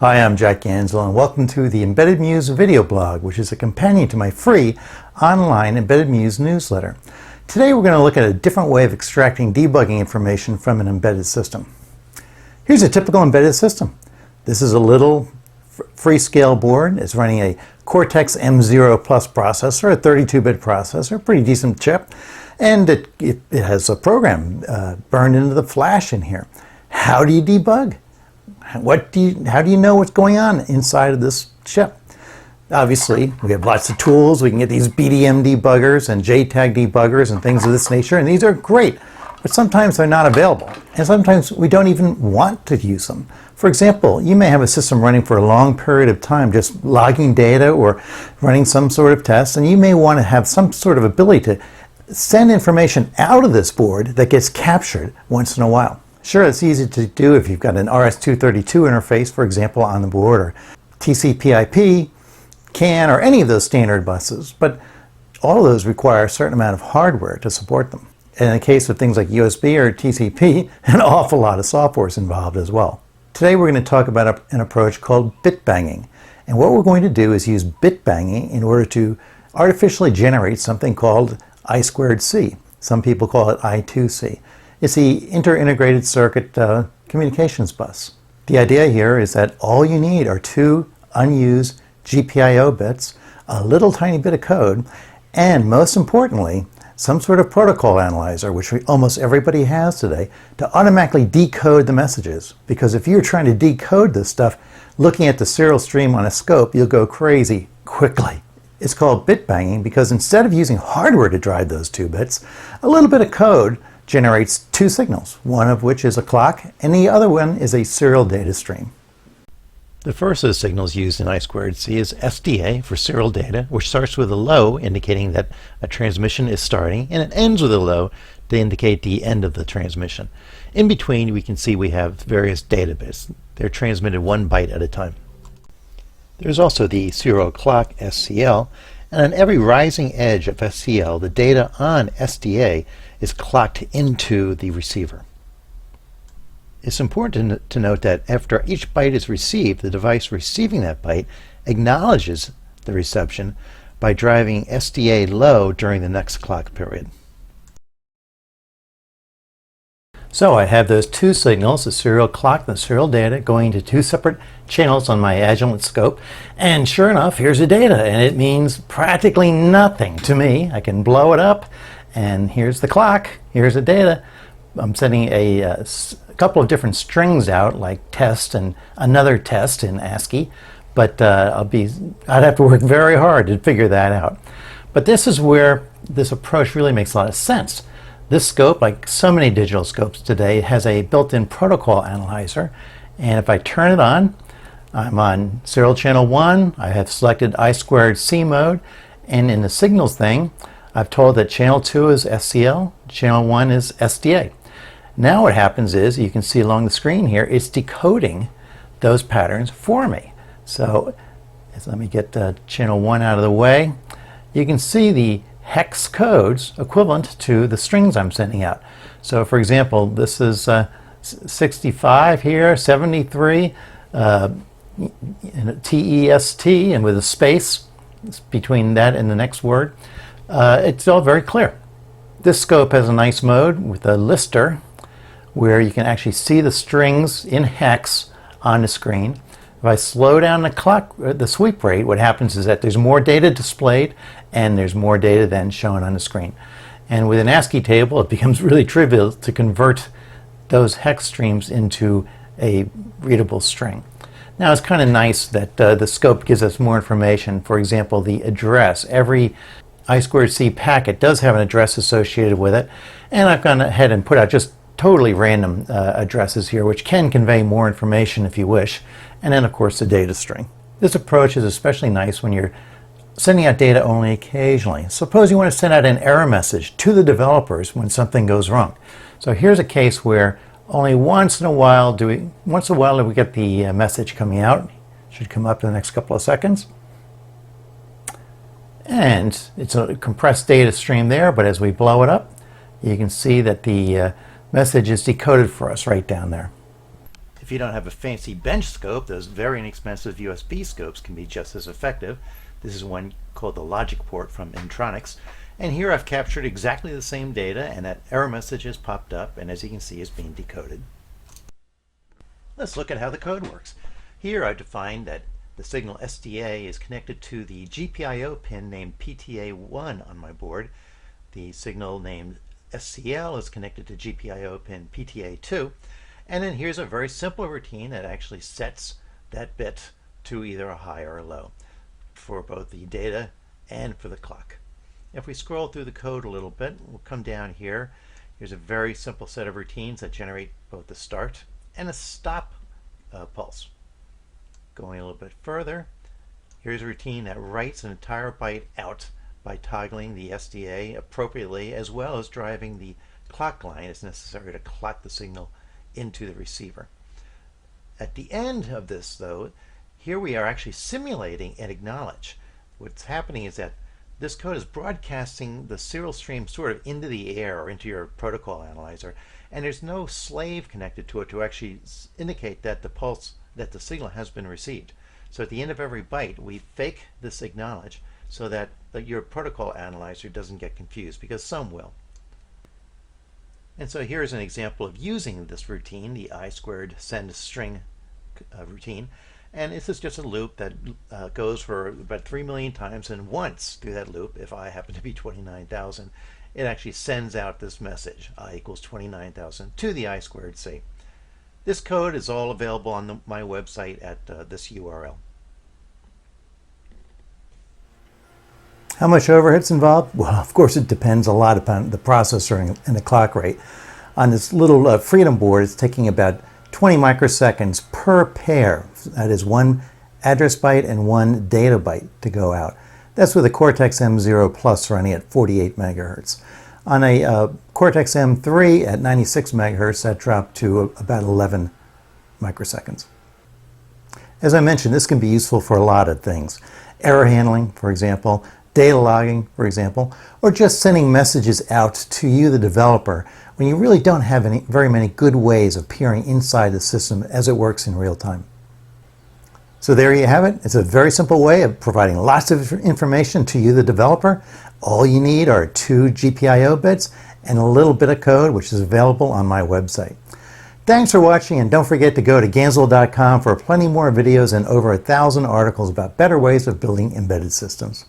Hi, I'm Jack Ansel, and welcome to the Embedded Muse video blog, which is a companion to my free online Embedded Muse newsletter. Today we're going to look at a different way of extracting debugging information from an embedded system. Here's a typical embedded system. This is a little Freescale board. It's running a Cortex M0 Plus processor, a 32-bit processor, pretty decent chip, and it has a program burned into the flash in here. How do you debug? How do you know what's going on inside of this chip? Obviously, we have lots of tools. We can get these BDM debuggers and JTAG debuggers and things of this nature, and these are great, but sometimes they're not available, and sometimes we don't even want to use them. For example, you may have a system running for a long period of time, just logging data or running some sort of test, and you may want to have some sort of ability to send information out of this board that gets captured once in a while. Sure, it's easy to do if you've got an RS-232 interface, for example, on the board, or TCP/IP, CAN, or any of those standard buses, but all of those require a certain amount of hardware to support them. And in the case of things like USB or TCP, an awful lot of software is involved as well. Today we're going to talk about an approach called bit banging. And what we're going to do is use bit banging in order to artificially generate something called I2C. Some people call it I2C. It's the inter-integrated circuit communications bus. The idea here is that all you need are two unused GPIO bits, a little tiny bit of code, and most importantly, some sort of protocol analyzer, which almost everybody has today, to automatically decode the messages. Because if you're trying to decode this stuff, looking at the serial stream on a scope, you'll go crazy quickly. It's called bit banging because instead of using hardware to drive those two bits, a little bit of code generates two signals, one of which is a clock and the other one is a serial data stream. The first of the signals used in I2C is SDA for serial data, which starts with a low indicating that a transmission is starting, and it ends with a low to indicate the end of the transmission. In between, we can see we have various data bits. They're transmitted 1 byte at a time. There's also the serial clock, SCL, and on every rising edge of SCL, the data on SDA is clocked into the receiver. It's important to note that after each byte is received, the device receiving that byte acknowledges the reception by driving SDA low during the next clock period. So I have those two signals, the serial clock and the serial data, going to two separate channels on my Agilent scope, and sure enough, here's the data, and it means practically nothing to me. I can blow it up, and here's the clock, here's the data. I'm sending a couple of different strings out, like test and another test in ASCII, but I'd have to work very hard to figure that out. But this is where this approach really makes a lot of sense. This scope, like so many digital scopes today, has a built-in protocol analyzer, and if I turn it on, I'm on serial channel 1, I have selected I2C mode, and in the signals thing, I've told that channel 2 is SCL, channel 1 is SDA. Now what happens is, you can see along the screen here, it's decoding those patterns for me. So let me get channel 1 out of the way. You can see the hex codes equivalent to the strings I'm sending out. So for example, this is 65 here, 73, TEST, and with a space between that and the next word. It's all very clear. This scope has a nice mode with a lister where you can actually see the strings in hex on the screen. If I slow down the clock, the sweep rate, what happens is that there's more data displayed and there's more data then shown on the screen. And with an ASCII table, it becomes really trivial to convert those hex streams into a readable string. Now it's kind of nice that the scope gives us more information. For example, the address. Every I2C packet does have an address associated with it, and I've gone ahead and put out just totally random addresses here, which can convey more information if you wish, and then of course the data string. This approach is especially nice when you're sending out data only occasionally. Suppose you want to send out an error message to the developers when something goes wrong. So here's a case where only once in a while do we get the message coming out. It should come up in the next couple of seconds. And it's a compressed data stream there, but as we blow it up, you can see that the message is decoded for us right down there. If you don't have a fancy bench scope, those very inexpensive USB scopes can be just as effective. This is one called the Logic Port from Intronics. And here I've captured exactly the same data, and that error message has popped up, and as you can see, is being decoded. Let's look at how the code works. Here I've defined that the signal SDA is connected to the GPIO pin named PTA1 on my board. The signal named SCL is connected to GPIO pin PTA2. And then here's a very simple routine that actually sets that bit to either a high or a low for both the data and for the clock. If we scroll through the code a little bit, we'll come down here. Here's a very simple set of routines that generate both the start and a stop pulse. Going a little bit further, here's a routine that writes an entire byte out by toggling the SDA appropriately, as well as driving the clock line as necessary to clock the signal into the receiver. At the end of this, though, here we are actually simulating an acknowledge. What's happening is that this code is broadcasting the serial stream sort of into the air or into your protocol analyzer, and there's no slave connected to it to actually indicate that the signal has been received. So at the end of every byte, we fake this acknowledge so that your protocol analyzer doesn't get confused, because some will. And so here's an example of using this routine, the I squared send string routine. And this is just a loop that goes for about 3 million times, and once through that loop, if I happen to be 29,000, it actually sends out this message, I equals 29,000, to the I squared C. This code is all available on my website at this URL. How much overhead's involved? Well, of course it depends a lot upon the processor and the clock rate. On this little Freedom board, it's taking about 20 microseconds per pair. That is one address byte and one data byte to go out. That's with a Cortex M0 Plus running at 48 megahertz. On a Cortex M3 at 96 megahertz, that dropped to about 11 microseconds. As I mentioned, this can be useful for a lot of things. Error handling, for example, data logging, for example, or just sending messages out to you, the developer, when you really don't have very many good ways of peering inside the system as it works in real time. So there you have it. It's a very simple way of providing lots of information to you, the developer. All you need are 2 GPIO bits and a little bit of code, which is available on my website. Thanks for watching, and don't forget to go to Gansel.com for plenty more videos and over 1,000 articles about better ways of building embedded systems.